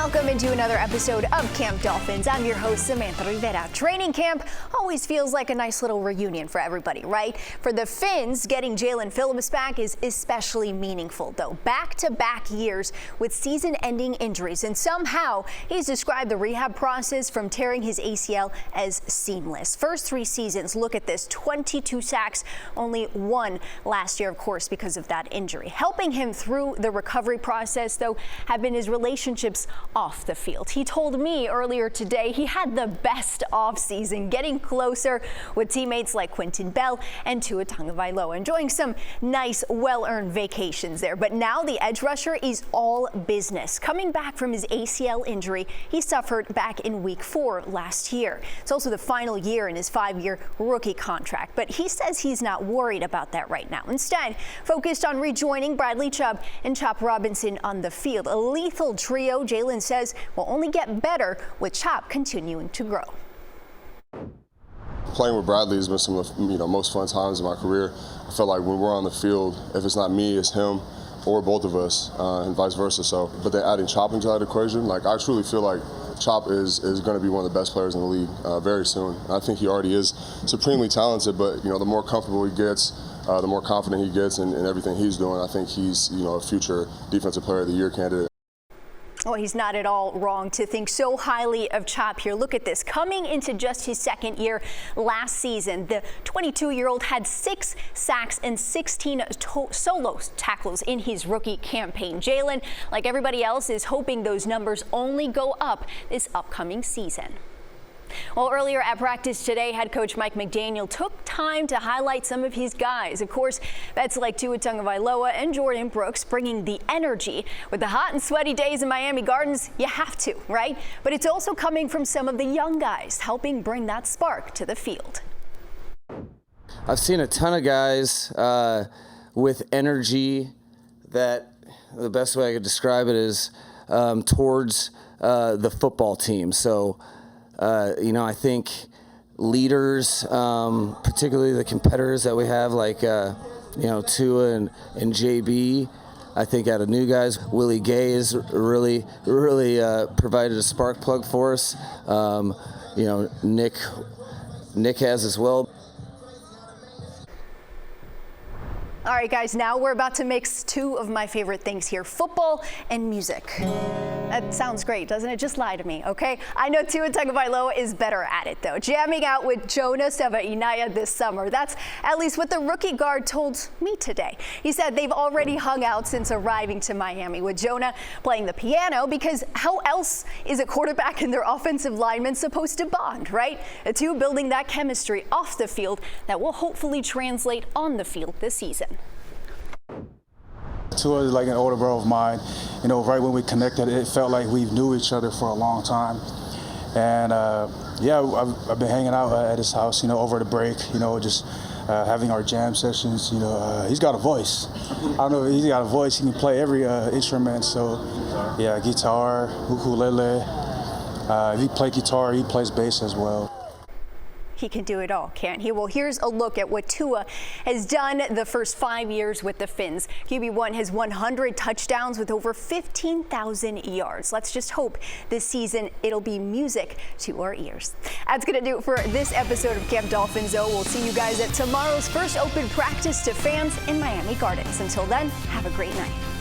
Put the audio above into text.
Welcome into another episode of Camp Dolphins. I'm your host, Samantha Rivera. Training camp always feels like a nice little reunion for everybody, right? For the Fins, getting Jaelan Phillips back is especially meaningful, though. Back-to-back years with season-ending injuries, and somehow he's described the rehab process from tearing his ACL as seamless. First 3 seasons, look at this, 22 sacks, only 1 last year, of course, because of that injury. Helping him through the recovery process, though, have been his relationships off the field. He told me earlier today he had the best offseason, getting closer with teammates like Quinton Bell and Tua Tagovailoa, enjoying some nice, well-earned vacations there. But now the edge rusher is all business. Coming back from his ACL injury he suffered back in week 4 last year. It's also the final year in his 5-year rookie contract, but he says he's not worried about that right now. Instead, focused on rejoining Bradley Chubb and Chop Robinson on the field. A lethal trio, Jaelan says, will only get better with Chop continuing to grow. Playing with Bradley has been some of the most fun times in my career. I feel like when we're on the field, if it's not me, it's him or both of us, and vice versa. So, but then adding Chop into that equation, I truly feel like Chop is going to be one of the best players in the league very soon. I think he already is supremely talented, but the more comfortable he gets, the more confident he gets in everything he's doing. I think he's a future Defensive Player of the Year candidate. Well, he's not at all wrong to think so highly of Chop here. Look at this. Coming into just his 2nd year last season, the 22-year-old had 6 sacks and 16 solo tackles in his rookie campaign. Jaelan, like everybody else, is hoping those numbers only go up this upcoming season. Well, earlier at practice today, head coach Mike McDaniel took time to highlight some of his guys. Of course, vets like Tua Tagovailoa and Jordan Brooks bringing the energy. With the hot and sweaty days in Miami Gardens, you have to, right? But it's also coming from some of the young guys, helping bring that spark to the field. I've seen a ton of guys with energy that the best way I could describe it is towards the football team. So, I think leaders, particularly the competitors that we have, like, Tua and JB. I think out of new guys, Willie Gay has really provided a spark plug for us. Nick has as well. All right, guys, now we're about to mix 2 of my favorite things here, football and music. That sounds great, doesn't it? Just lie to me, okay? I know Tua Tagovailoa is better at it, though, jamming out with Jonah Savaiinaea this summer. That's at least what the rookie guard told me today. He said they've already hung out since arriving to Miami, with Jonah playing the piano, because how else is a quarterback and their offensive lineman supposed to bond, right? The 2 building that chemistry off the field that will hopefully translate on the field this season. Tua is like an older brother of mine. Right when we connected, it felt like we knew each other for a long time. And I've been hanging out at his house, over the break, just having our jam sessions. He's got a voice. I don't know, he's got a voice. He can play every instrument. So, yeah, guitar, ukulele. If he plays guitar, he plays bass as well. He can do it all, can't he? Well, here's a look at what Tua has done the first 5 years with the Fins. QB1 has 100 touchdowns with over 15,000 yards. Let's just hope this season it'll be music to our ears. That's going to do it for this episode of Camp Dolphins, though. We'll see you guys at tomorrow's first open practice to fans in Miami Gardens. Until then, have a great night.